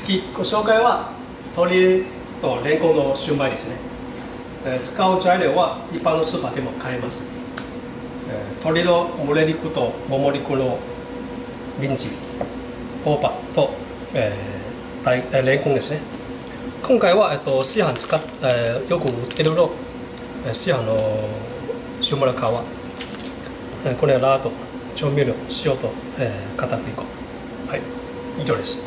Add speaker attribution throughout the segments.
Speaker 1: 次ご紹介は鶏とレンコンのシューマイですね。使う材料は一般のスーパーでも買えます。鶏の胸肉ともも肉のミンチ、大葉と、レンコンですね。今回は、市販よく売ってるの市販のシューマイの皮、これはラード、調味料、塩と、片栗粉、はい、以上です。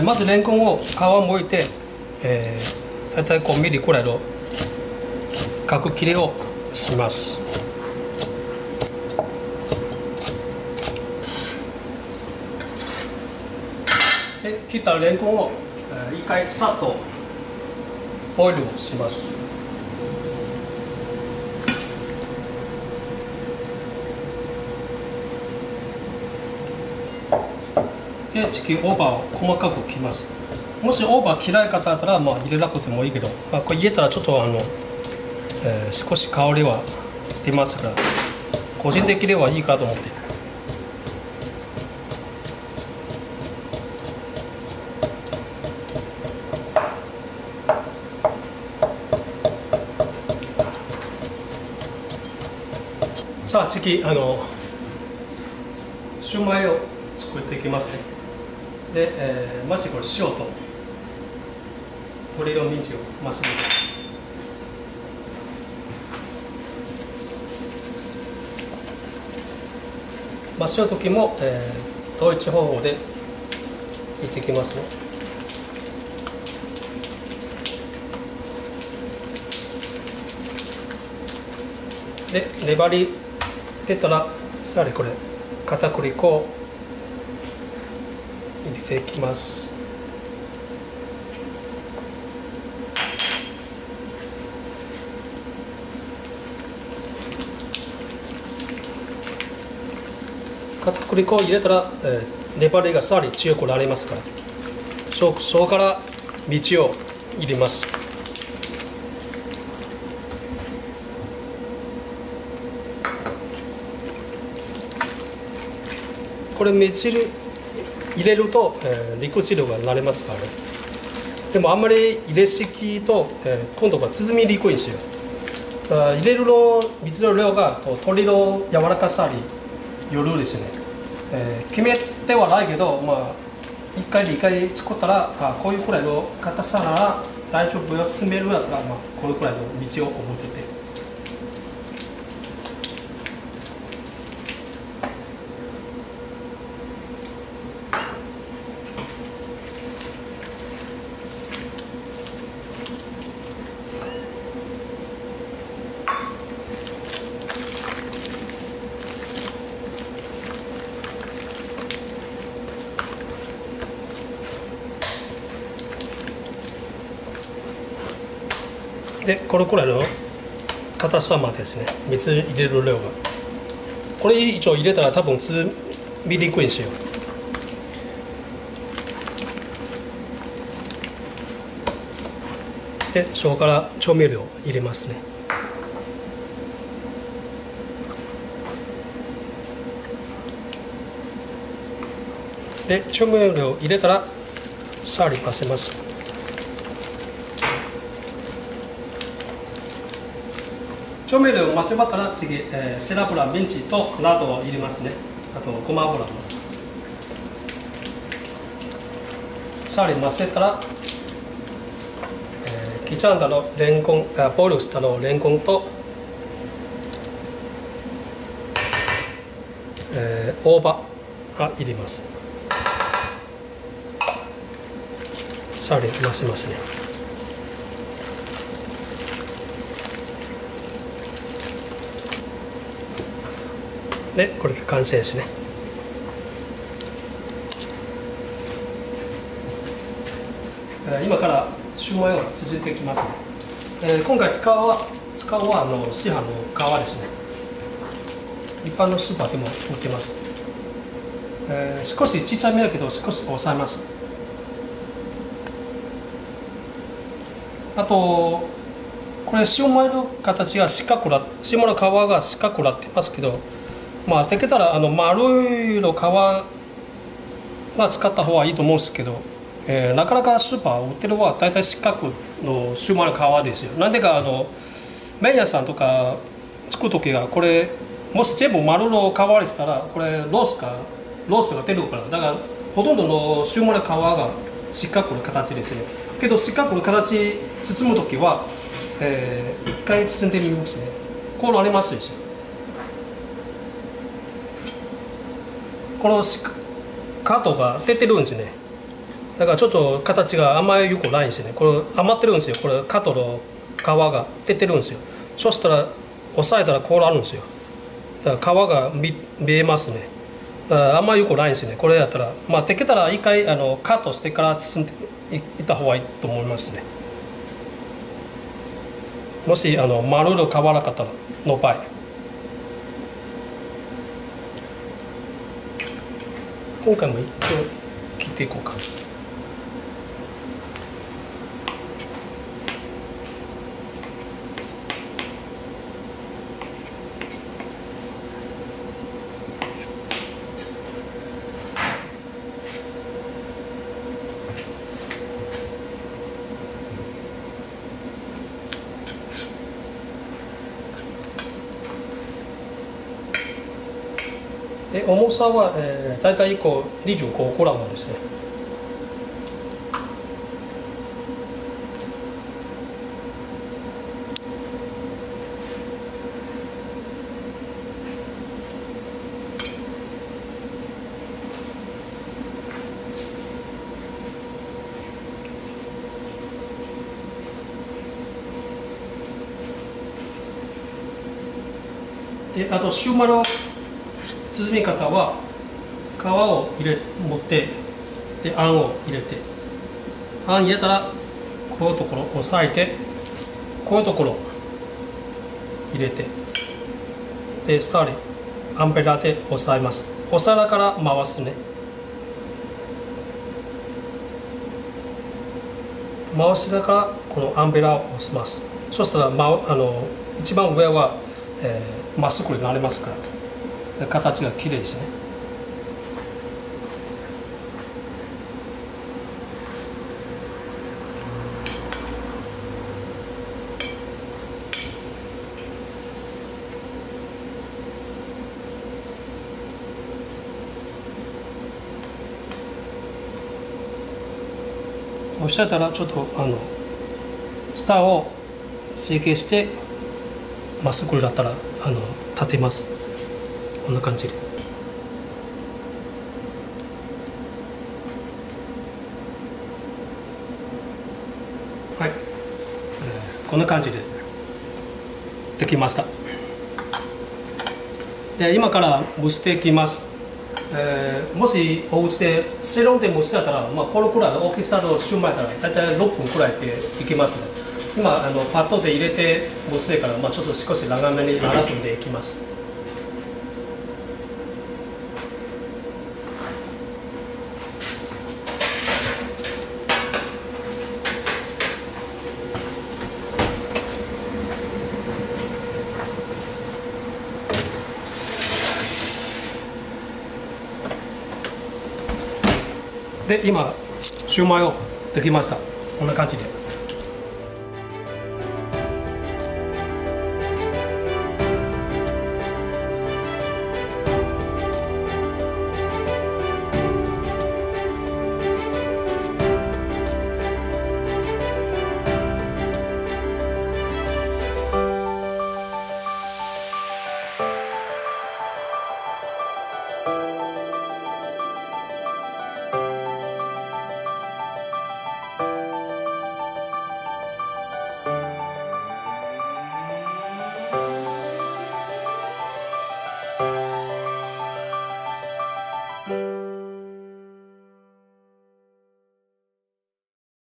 Speaker 1: まずレンコンを皮をむいて、大体5ミリくらいの角切りをします。で切ったレンコンを一回さっとボイルをします。で次大葉を細かく切ります。もし大葉嫌い方だったら、入れなくてもいいけど、これ入れたらちょっと少し香りは出ますから、個人的にはいいかと思って。さあ次シューマイを作っていきますね。で、まずこれ塩と鶏のミンチを混ぜます。混ぜる時も、同一方法でいってきますね。で粘り出たらさらにこれ片栗粉を入れていきます。片栗粉を入れたら、粘りがさらに強くなりますから、そこから水を入れます。これ水入れると、肉汁がなりますからね。でもあんまり入れすぎと、今度は包みにくいんですよ。だから入れるの水の量が鶏の柔らかさによるですね。決めてはないけど、1回2回作ったら、こういうくらいの硬さなら大丈夫よ、包めるんだったら、このくらいの水を覚えてて。でこれくらいの硬さまでですね、水入れる量がこれ以上入れたら多分包みにくいんですよ。でそこから調味料を入れますね。で調味料を入れたらさらに混ぜます。調味料を混ぜばったら次、背脂、ミンチとラードを入れますね。あとごま油もさらに混ぜたら、刻んだのレンコン、ボイルしたのレンコンと、大葉が入れます。さらに混ぜますね。でこれで完成ですね。今からシューマイを続いていきますね。今回使うは市販の皮ですね。一般のスーパーでも売ってます。少し小さめだけど少し抑えます。あとこれシューマイの形がシューマイの皮が四角くなってますけど、できたら丸いの皮は使った方がいいと思うんですけど、なかなかスーパー売ってるのは大体四角のシューマイの皮ですよ。なんでか麺屋さんとか作る時がこれもし全部丸の皮にしたらこれロースが出るから、だからほとんどのシューマイの皮が四角の形ですね。けど四角の形包む時は、一回包んでみますね。こうなりますでしょ。このカートが出てるんですね。だからちょっと形があんまりよくないんですよね。これ余ってるんですよ。これカートの皮が出てるんですよ。そしたら押さえたらこうなるんですよ。だから皮が見えますね。だからあんまりよくないんですよね。これやったらできたら一回カットしてから包んでいった方がいいと思いますね。もし丸の皮なかったらの場合。今回も一応切っていこうか。で重さは、大体1個25グラムですね。であとシューマイの包み方は皮を持ってであんを入れて、あん入れたらこういうところ押さえて、こういうところ入れてでスターリアンペラで押さえます。お皿から回すね。回しながらこのアンベラを押します。そしたら、一番上はまっすぐになりますから形がきれいですね。おっしゃったらちょっと下を成形してまっすぐになったら立てます。こんな感じで。はい、こんな感じでできました。で今から蒸していきます。もしお家でセロンで蒸してたら、このくらいの大きさのシューマイだったら大体6分くらいでいきますね。今パットで入れて蒸してから、ちょっと少し長めに7分でいきます。で今シューマイをできました。こんな感じで。